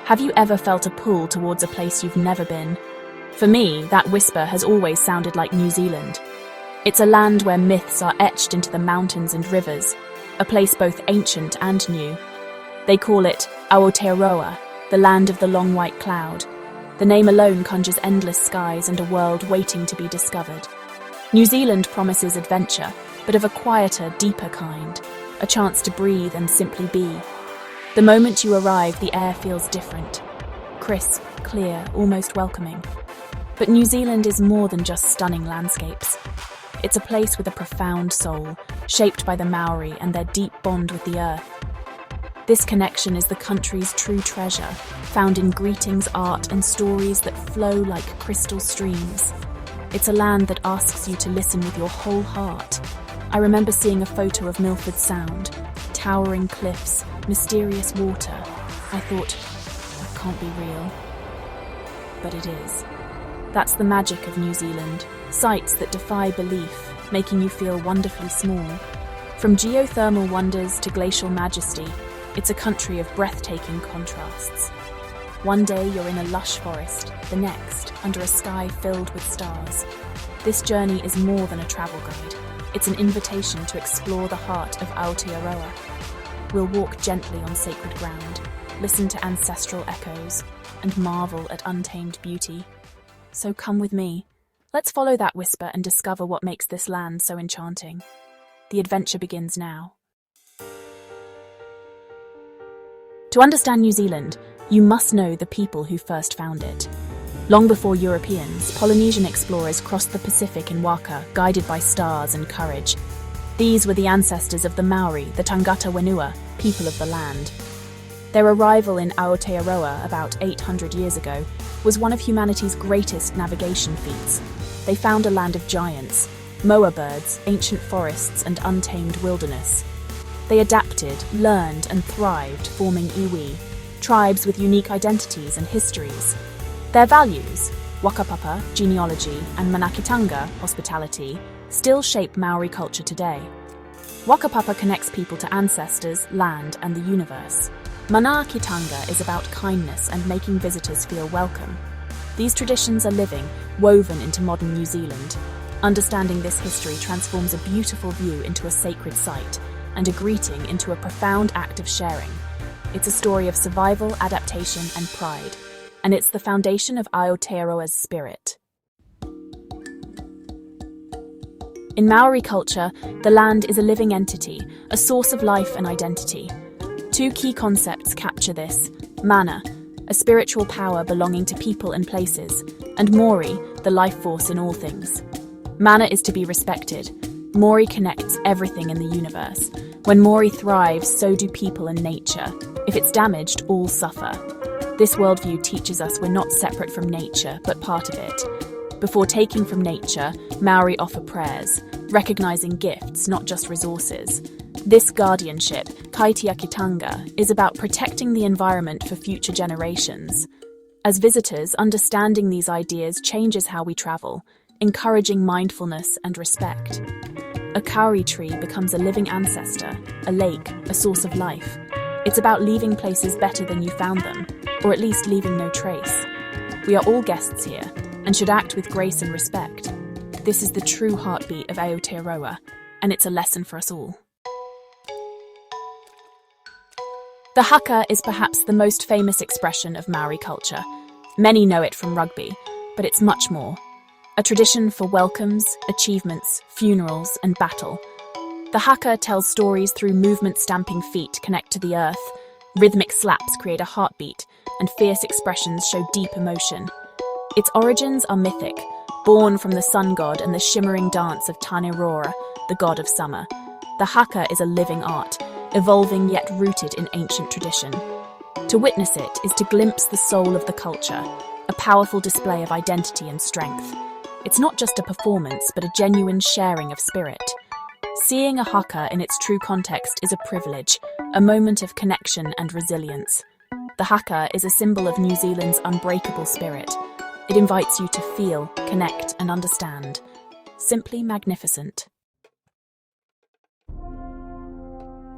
Have you ever felt a pull towards a place you've never been? For me, that whisper has always sounded like New Zealand. It's a land where myths are etched into the mountains and rivers, a place both ancient and new. They call it Aotearoa, the land of the long white cloud. The name alone conjures endless skies and a world waiting to be discovered. New Zealand promises adventure, but of a quieter, deeper kind, a chance to breathe and simply be. The moment you arrive, the air feels different. Crisp, clear, almost welcoming. But New Zealand is more than just stunning landscapes. It's a place with a profound soul, shaped by the Maori and their deep bond with the earth. This connection is the country's true treasure, found in greetings, art, and stories that flow like crystal streams. It's a land that asks you to listen with your whole heart. I remember seeing a photo of Milford Sound, towering cliffs, mysterious water. I thought, that can't be real. But it is. That's the magic of New Zealand, sights that defy belief, making you feel wonderfully small. From geothermal wonders to glacial majesty, it's a country of breathtaking contrasts. One day you're in a lush forest, the next, under a sky filled with stars. This journey is more than a travel guide. It's an invitation to explore the heart of Aotearoa. We'll walk gently on sacred ground, listen to ancestral echoes, and marvel at untamed beauty. So come with me. Let's follow that whisper and discover what makes this land so enchanting. The adventure begins now. To understand New Zealand, you must know the people who first found it. Long before Europeans, Polynesian explorers crossed the Pacific in waka, guided by stars and courage. These were the ancestors of the Maori, the Tangata Whenua, people of the land. Their arrival in Aotearoa about 800 years ago was one of humanity's greatest navigation feats. They found a land of giants, moa birds, ancient forests, and untamed wilderness. They adapted, learned, and thrived, forming iwi, tribes with unique identities and histories. Their values, whakapapa, genealogy, and manakitanga, hospitality, still shape Maori culture today. Whakapapa connects people to ancestors, land, and the universe. Manakitanga is about kindness and making visitors feel welcome. These traditions are living, woven into modern New Zealand. Understanding this history transforms a beautiful view into a sacred site, and a greeting into a profound act of sharing. It's a story of survival, adaptation, and pride, and it's the foundation of Aotearoa's spirit. In Maori culture, the land is a living entity, a source of life and identity. Two key concepts capture this: mana, a spiritual power belonging to people and places, and Maori, the life force in all things. Mana is to be respected. Maori connects everything in the universe. When Maori thrives, so do people and nature. If it's damaged, all suffer. This worldview teaches us we're not separate from nature, but part of it. Before taking from nature, Maori offer prayers, recognizing gifts, not just resources. This guardianship, kaitiakitanga, is about protecting the environment for future generations. As visitors, understanding these ideas changes how we travel, encouraging mindfulness and respect. A kauri tree becomes a living ancestor, a lake, a source of life. It's about leaving places better than you found them, or at least leaving no trace. We are all guests here, and should act with grace and respect. This is the true heartbeat of Aotearoa, and it's a lesson for us all. The haka is perhaps the most famous expression of Maori culture. Many know it from rugby, but it's much more. A tradition for welcomes, achievements, funerals, and battle. The haka tells stories through movement-stamping feet connect to the earth, rhythmic slaps create a heartbeat, and fierce expressions show deep emotion. Its origins are mythic, born from the sun god and the shimmering dance of Aotearoa, the god of summer. The haka is a living art, evolving yet rooted in ancient tradition. To witness it is to glimpse the soul of the culture, a powerful display of identity and strength. It's not just a performance, but a genuine sharing of spirit. Seeing a haka in its true context is a privilege, a moment of connection and resilience. The haka is a symbol of New Zealand's unbreakable spirit. It invites you to feel, connect, and understand. Simply magnificent.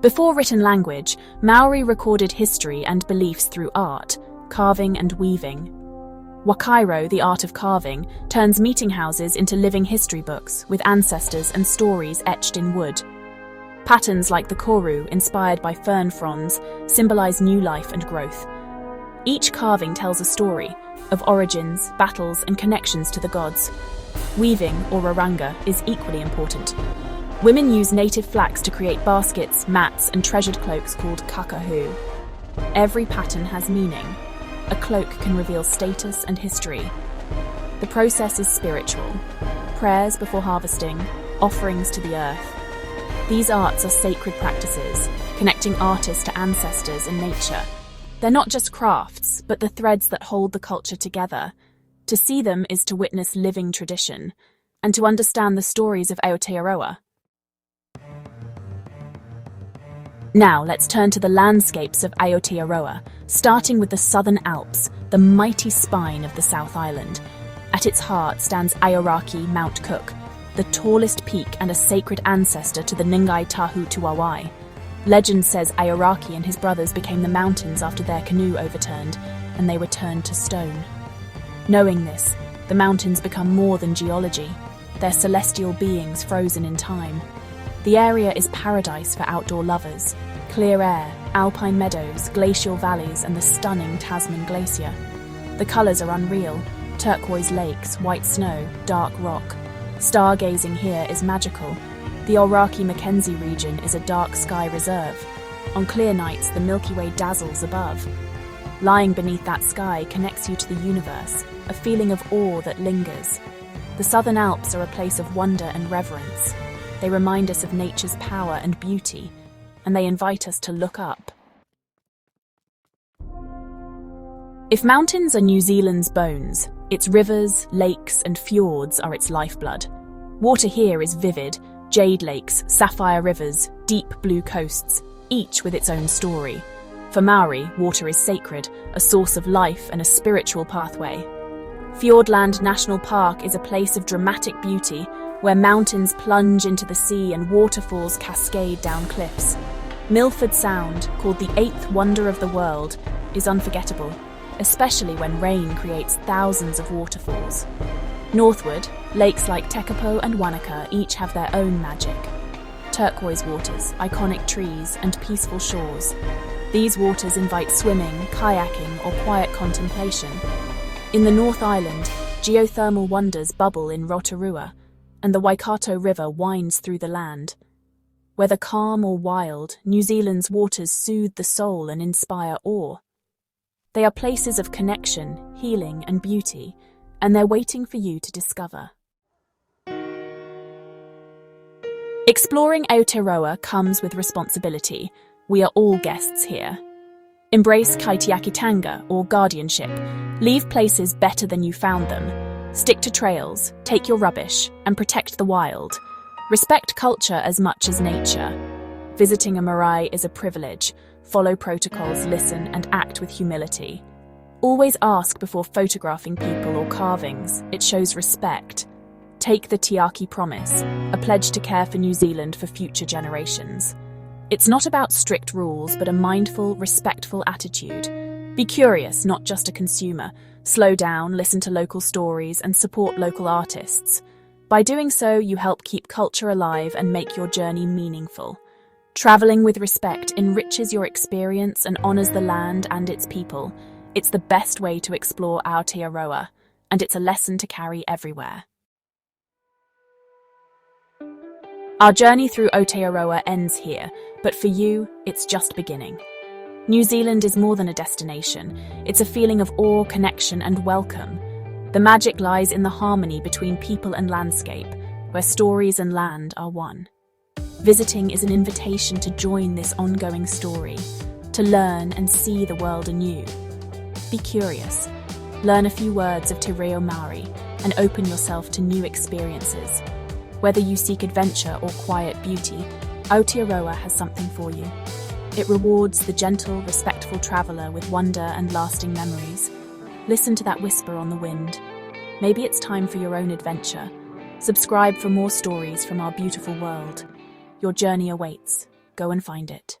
Before written language, Maori recorded history and beliefs through art. carving and weaving. Wakairo, the art of carving, turns meeting houses into living history books with ancestors and stories etched in wood. Patterns like the koru, inspired by fern fronds, symbolize new life and growth. Each carving tells a story of origins, battles, and connections to the gods. Weaving, or raranga, is equally important. Women use native flax to create baskets, mats, and treasured cloaks called kakahu. Every pattern has meaning. A cloak can reveal status and history. The process is spiritual. Prayers before harvesting, offerings to the earth. These arts are sacred practices, connecting artists to ancestors and nature. They're not just crafts, but the threads that hold the culture together. To see them is to witness living tradition, and to understand the stories of Aotearoa. Now let's turn to the landscapes of Aotearoa, starting with the Southern Alps, the mighty spine of the South Island. At its heart stands Aoraki Mount Cook, the tallest peak and a sacred ancestor to the Ngai Tahu Tuawai. Legend says Aoraki and his brothers became the mountains after their canoe overturned, and they were turned to stone. Knowing this, the mountains become more than geology. They're celestial beings frozen in time. The area is paradise for outdoor lovers. Clear air, alpine meadows, glacial valleys, and the stunning Tasman Glacier. The colours are unreal: turquoise lakes, white snow, dark rock. Stargazing here is magical. The Aoraki-Mackenzie region is a dark sky reserve. On clear nights, the Milky Way dazzles above. Lying beneath that sky connects you to the universe, a feeling of awe that lingers. The Southern Alps are a place of wonder and reverence. They remind us of nature's power and beauty, and they invite us to look up. If mountains are New Zealand's bones, its rivers, lakes, and fjords are its lifeblood. Water here is vivid: jade lakes, sapphire rivers, deep blue coasts, each with its own story. For Maori, water is sacred, a source of life and a spiritual pathway. Fiordland National Park is a place of dramatic beauty, where mountains plunge into the sea and waterfalls cascade down cliffs. Milford Sound, called the eighth wonder of the world, is unforgettable, especially when rain creates thousands of waterfalls. Northward, lakes like Tekapo and Wanaka each have their own magic. Turquoise waters, iconic trees, and peaceful shores. These waters invite swimming, kayaking, or quiet contemplation. In the North Island, geothermal wonders bubble in Rotorua, and the Waikato River winds through the land. Whether calm or wild, New Zealand's waters soothe the soul and inspire awe. They are places of connection, healing, and beauty, and they're waiting for you to discover. Exploring Aotearoa comes with responsibility. We are all guests here. Embrace kaitiakitanga, or guardianship. Leave places better than you found them. Stick to trails, take your rubbish, and protect the wild. Respect culture as much as nature. Visiting a marae is a privilege. Follow protocols, listen, and act with humility. Always ask before photographing people or carvings. It shows respect. Take the Tiaki Promise, a pledge to care for New Zealand for future generations. It's not about strict rules, but a mindful, respectful attitude. Be curious, not just a consumer. Slow down, listen to local stories, and support local artists. By doing so, you help keep culture alive and make your journey meaningful. Traveling with respect enriches your experience and honors the land and its people. It's the best way to explore Aotearoa, and it's a lesson to carry everywhere. Our journey through Aotearoa ends here, but for you, it's just beginning. New Zealand is more than a destination. It's a feeling of awe, connection, and welcome. The magic lies in the harmony between people and landscape, where stories and land are one. Visiting is an invitation to join this ongoing story, to learn and see the world anew. Be curious, learn a few words of Te Reo Māori, and open yourself to new experiences. Whether you seek adventure or quiet beauty, Aotearoa has something for you. It rewards the gentle, respectful traveller with wonder and lasting memories. Listen to that whisper on the wind. Maybe it's time for your own adventure. Subscribe for more stories from our beautiful world. Your journey awaits. Go and find it.